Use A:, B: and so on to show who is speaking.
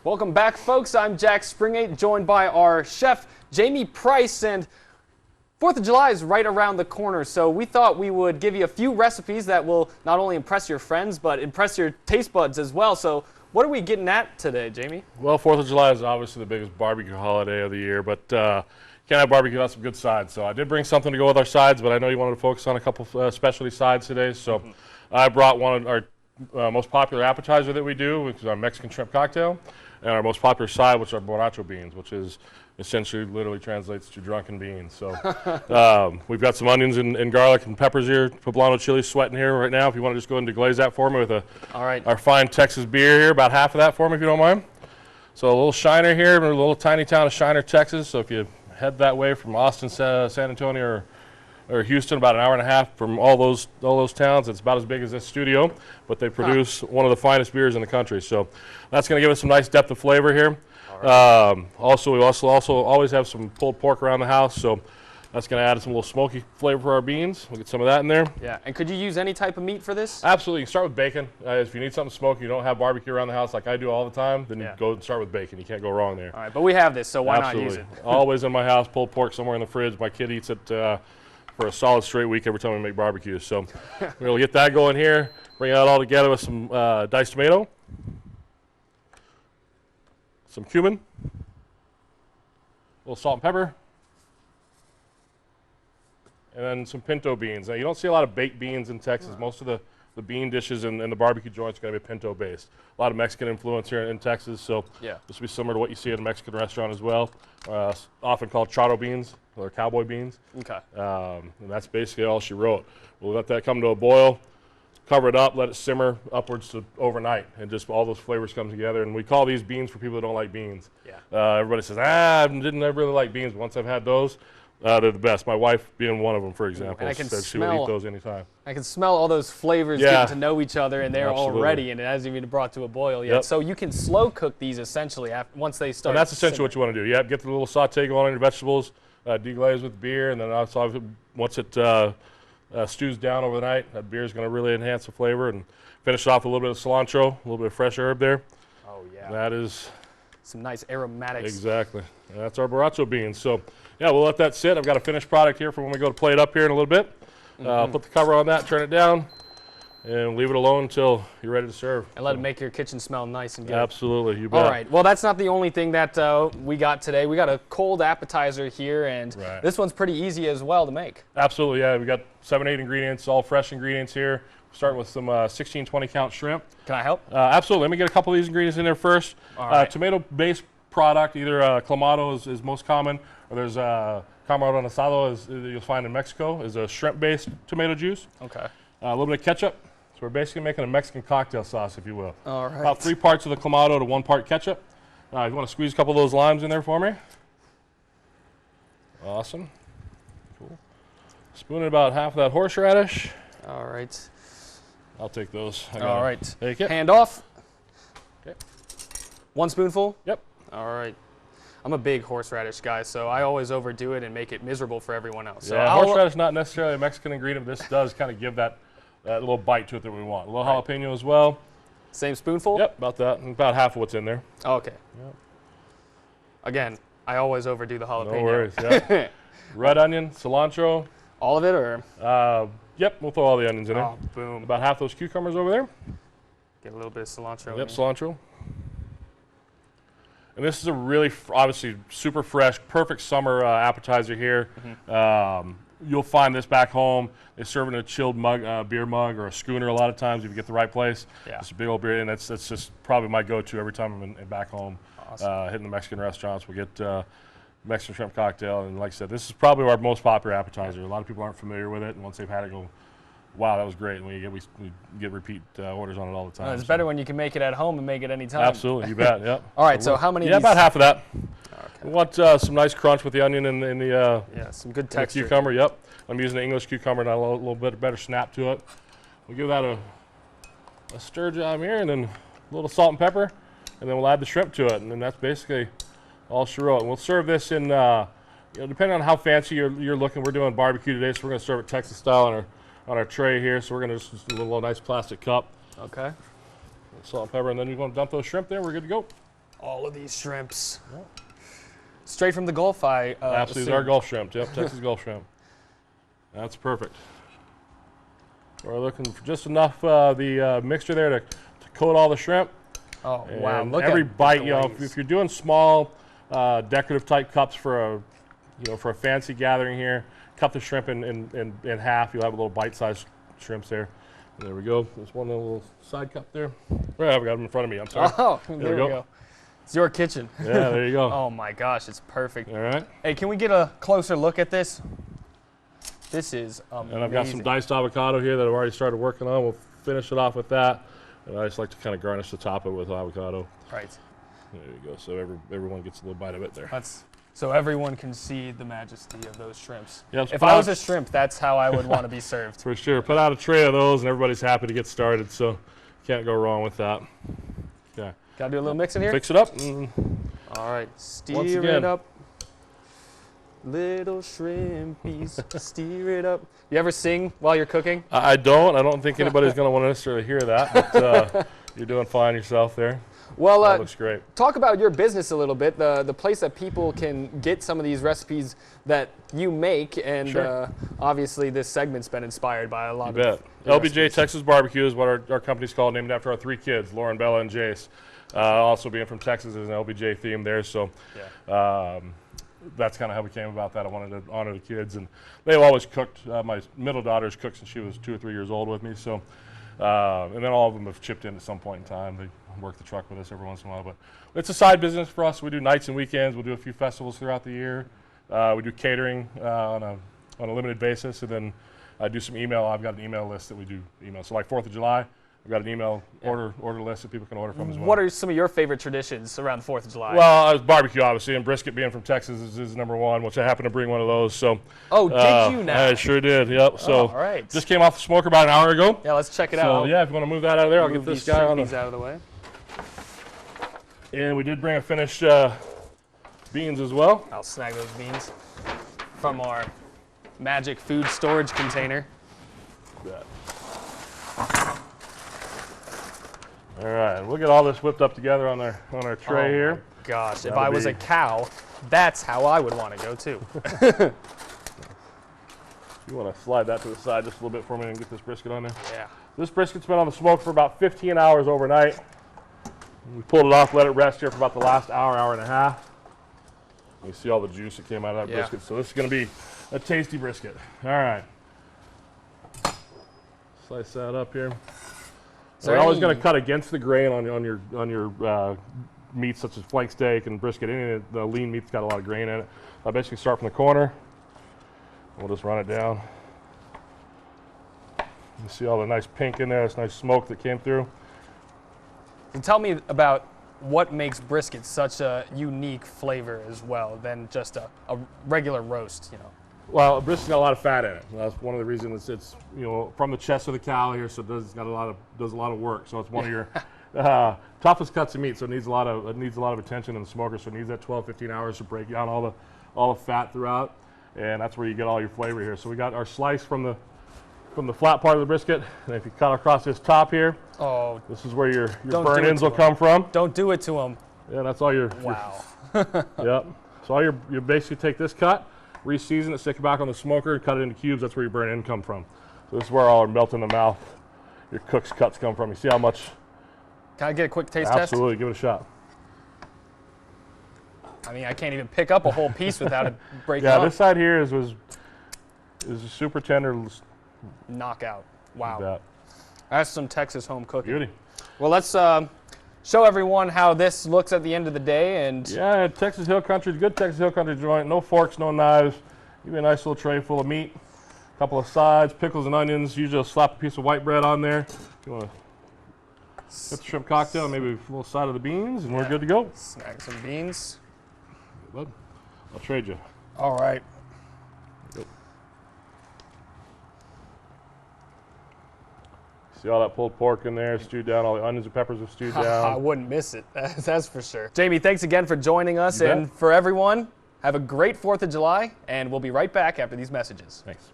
A: Welcome back, folks. I'm Jack Springate, joined by our chef, Jamie Price, and 4th of July is right around the corner, so we thought we would give you a few recipes that will not only impress your friends, but impress your taste buds as well. So what are we getting at today, Jamie?
B: Well, 4th of July is obviously the biggest barbecue holiday of the year, but can't have barbecue without some good sides. So I did bring something to go with our sides, but I know you wanted to focus on a couple specialty sides today, so I brought one of our most popular appetizer that we do, which is our Mexican shrimp cocktail, and our most popular side, which are borracho beans, which is essentially literally translates to drunken beans. So we've got some onions and garlic and peppers here, poblano chili sweating here right now. If you want to just go ahead and deglaze that for me with our fine Texas beer here, about half of that for me if you don't mind. So a little Shiner here, a little tiny town of Shiner, Texas. So if you head that way from Austin, San Antonio, or Houston, about an hour and a half from all those towns. It's about as big as this studio, but they produce one of the finest beers in the country. So that's going to give us some nice depth of flavor here. Also, we always have some pulled pork around the house, so that's going to add some little smoky flavor for our beans. We'll get some of that in there.
A: Yeah, and could you use any type of meat for this?
B: Absolutely. You can start with bacon. If you need something smoky, you don't have barbecue around the house like I do all the time, then you go and start with bacon. You can't go wrong there.
A: All right, but we have this, so why not use it?
B: Always in my house, pulled pork somewhere in the fridge. My kid eats it for a solid straight week every time we make barbecue. So we'll get that going here. Bring that all together with some diced tomato, some cumin, a little salt and pepper, and then some pinto beans. Now, you don't see a lot of baked beans in Texas. Most of the bean dishes and the barbecue joints are going to be pinto based. A lot of Mexican influence here in Texas, so this will be similar to what you see at a Mexican restaurant as well. Often called charro beans or cowboy beans.
A: Okay.
B: And that's basically all she wrote. We'll let that come to a boil, cover it up, let it simmer upwards to overnight, and just all those flavors come together. And we call these beans for people that don't like beans. Yeah. Everybody says, I didn't really like beans, but once I've had those, they're the best. My wife being one of them, for example, said she would eat those anytime.
A: I can smell all those flavors getting to know each other, and they're all ready, and it hasn't even brought to a boil yet. Yep. So you can slow cook these essentially once they start.
B: And that's essentially what you want to do. Yeah, get the little saute going on your vegetables, deglaze with beer, and then also once it stews down over the night, that beer is going to really enhance the flavor, and finish it off with a little bit of cilantro, a little bit of fresh herb there.
A: Oh yeah.
B: That is
A: some nice aromatics.
B: Exactly. And that's our borracho beans. So yeah, we'll let that sit. I've got a finished product here for when we go to plate up here in a little bit. Put the cover on that, turn it down, and leave it alone until you're ready to serve.
A: And let it make your kitchen smell nice and good.
B: Absolutely, you bet.
A: All right, well, that's not the only thing that we got today. We got a cold appetizer here, and this one's pretty easy as well to make. Absolutely,
B: yeah. We got 7, 8 ingredients, all fresh ingredients here. Starting with some 16, 20 count shrimp.
A: Can I help?
B: Absolutely. Let me get a couple of these ingredients in there first.
A: All right.
B: Tomato-based product, either Clamato is most common, or there's Camarón Asado, as you'll find in Mexico, is a shrimp-based tomato juice.
A: Okay.
B: A little bit of ketchup. So we're basically making a Mexican cocktail sauce, if you will.
A: All right.
B: About 3 parts of the Clamato to 1 part ketchup. If you want to squeeze a couple of those limes in there for me. Awesome. Cool. Spoon in about half of that horseradish.
A: All right.
B: I'll take those.
A: All right.
B: Take it.
A: Hand off.
B: Okay.
A: 1 spoonful?
B: Yep.
A: All right. I'm a big horseradish guy, so I always overdo it and make it miserable for everyone else. So
B: yeah, horseradish is not necessarily a Mexican ingredient, but this does kind of give that little bite to it that we want. A little jalapeno as well.
A: Same spoonful?
B: Yep, about that. About half of what's in there.
A: Okay.
B: Yep.
A: Again, I always overdo the jalapeno.
B: No worries. Yeah. Red onion, cilantro.
A: All of it, or?
B: Yep, we'll throw all the onions in there.
A: Oh, boom.
B: About half those cucumbers over there.
A: Get a little bit of cilantro.
B: Yep, cilantro. And this is a really, obviously, super fresh, perfect summer appetizer here. You'll find this back home. They serve it in a chilled mug, beer mug, or a schooner a lot of times if you get the right place.
A: Yeah.
B: It's a big old beer, and that's just probably my go-to every time I'm back home.
A: Awesome.
B: Hitting the Mexican restaurants, we get Mexican shrimp cocktail, and like I said, this is probably our most popular appetizer. A lot of people aren't familiar with it, and once they've had it, go, wow, that was great. And we get repeat orders on it all the time.
A: It's better when you can make it at home and make it anytime.
B: Absolutely, you bet. Yep.
A: All right, so how many?
B: Yeah, about half of that. Okay. We want some nice crunch with the onion and the
A: some good texture.
B: The cucumber. Yep. I'm using the English cucumber, and a little bit better snap to it. We'll give that a stir job here, and then a little salt and pepper, and then we'll add the shrimp to it, and then that's basically all she wrote. And we'll serve this in, depending on how fancy you're looking. We're doing barbecue today, so we're going to serve it Texas style on our tray here. So we're going to just do a little nice plastic cup.
A: Okay.
B: Salt and pepper, and then you're going to dump those shrimp there. We're good to go.
A: all of these shrimps. Straight from the Gulf, I
B: Absolutely,
A: assume.
B: our Gulf shrimp. Yep, Texas Gulf shrimp. That's perfect. We're looking for just enough the mixture there to coat all the shrimp.
A: Oh, wow.
B: And
A: Look
B: every
A: at
B: bite,
A: the
B: you know,
A: glaze.
B: if you're doing small decorative type cups for a fancy gathering here, cut the shrimp in half. You'll have a little bite-sized shrimps there. And there we go. There's one little side cup there. Right, I've got them in front of me. I'm sorry.
A: Oh, there we go. It's your kitchen.
B: Yeah, there you go.
A: Oh my gosh, it's perfect.
B: All right.
A: Hey, can we get a closer look at this? This is amazing.
B: And I've got some diced avocado here that I've already started working on. We'll finish it off with that. And I just like to kind of garnish the top of it with avocado.
A: Right.
B: There you go. So everyone gets a little bite of it there.
A: That's so everyone can see the majesty of those shrimps.
B: Yep,
A: If I was a shrimp, that's how I would want to be served.
B: For sure. Put out a tray of those and everybody's happy to get started. So can't go wrong with that. Yeah.
A: Gotta do a little mixing here.
B: Fix it up.
A: All right,
B: Once
A: steer
B: again.
A: it up. Little shrimpies, steer it up. You ever sing while you're cooking?
B: I don't think anybody's going to want to necessarily hear that, but you're doing fine yourself there.
A: Well,
B: That looks great.
A: talk about your business a little bit, the place that people can get some of these recipes that you make, and
B: Sure.
A: obviously this segment's been inspired by a lot
B: You
A: of
B: bet.
A: your
B: LBJ
A: recipes.
B: Texas Barbecue is what our company's called, named after our 3 kids, Lauren, Bella, and Jace. Also being from Texas, there's an LBJ theme there, so that's kind of how we came about that. I wanted to honor the kids, and they've always cooked. My middle daughter's cooked since she was 2 or 3 years old with me, so and then all of them have chipped in at some point in time. They work the truck with us every once in a while, but it's a side business for us. We do nights and weekends. We'll do a few festivals throughout the year. We do catering on a limited basis, and then I do some email. I've got an email list that we do email. So like 4th of July, I've got an email order list that people can order from as well.
A: What are some of your favorite traditions around the 4th of July?
B: Well, barbecue, obviously, and brisket being from Texas is number one, which I happen to bring one of those. So.
A: Oh, did you now?
B: I sure did. Yep. So.
A: all right.
B: Just came off the smoker about an hour ago.
A: Yeah, let's check it
B: So
A: out.
B: yeah, if you want to move that out of there, I'll get
A: Move
B: this
A: these
B: guy on.
A: shrimpies out of the way.
B: And we did bring a finished beans as well.
A: I'll snag those beans from our magic food storage container.
B: All right, we'll get all this whipped up together on our tray
A: Oh
B: here.
A: my gosh, if
B: That'll
A: I was
B: be-
A: a cow, that's how I would want to go too.
B: You want to slide that to the side just a little bit for me and get this brisket on there.
A: Yeah.
B: This brisket's been on the smoke for about 15 hours overnight. We pulled it off, let it rest here for about the last hour and a half. You see all the juice that came out of that
A: Yeah.
B: brisket. So this is going to be a tasty brisket. All right. Slice that up here.
A: So
B: We're always
A: any-
B: going to cut against the grain on your meats such as flank steak and brisket. Any of the lean meat's got a lot of grain in it. I basically start from the corner. We'll just run it down. You see all the nice pink in there. This nice smoke that came through.
A: And tell me about what makes brisket such a unique flavor as well than just a regular roast, you know.
B: Well, brisket's got a lot of fat in it. That's one of the reasons it's from the chest of the cow here, so does a lot of work. So it's one of your toughest cuts of meat. So it needs a lot of attention in the smoker. So it needs that 12, 15 hours to break down all the fat throughout, and that's where you get all your flavor here. So we got our slice from the flat part of the brisket, and if you cut across this top here,
A: Oh,
B: this is where your
A: Don't
B: burn
A: do it
B: ends
A: to
B: will
A: 'em.
B: come from.
A: don't do it to them.
B: Yeah, that's all your
A: Wow.
B: Yep. So you basically take this cut, re-season it, stick it back on the smoker, and cut it into cubes. That's where your burn end come from. So this is where all our melt in the mouth, your cook's cuts come from. You see how much?
A: Can I get a quick taste test?
B: Absolutely, give it a shot.
A: I mean, I can't even pick up a whole piece without it breaking
B: Yeah,
A: up.
B: this side here is a super tender.
A: Knockout. Wow.
B: That.
A: That's some Texas home cooking.
B: Beauty.
A: Well, let's show everyone how this looks at the end of the day. And
B: Yeah, Texas Hill Country, good Texas Hill Country joint. No forks, no knives. Give me a nice little tray full of meat, a couple of sides, pickles and onions. Usually I'll slap a piece of white bread on there. If you want to get the shrimp cocktail, maybe a little side of the beans, and we're good to go.
A: snag some beans.
B: Bud, I'll trade you.
A: All right.
B: See all that pulled pork in there, stewed down. All the onions and peppers have stewed
A: I
B: down.
A: wouldn't miss it. That's for sure. Jamie, thanks again for joining us.
B: You bet.
A: And for everyone, have a great 4th of July. And we'll be right back after these messages.
B: Thanks.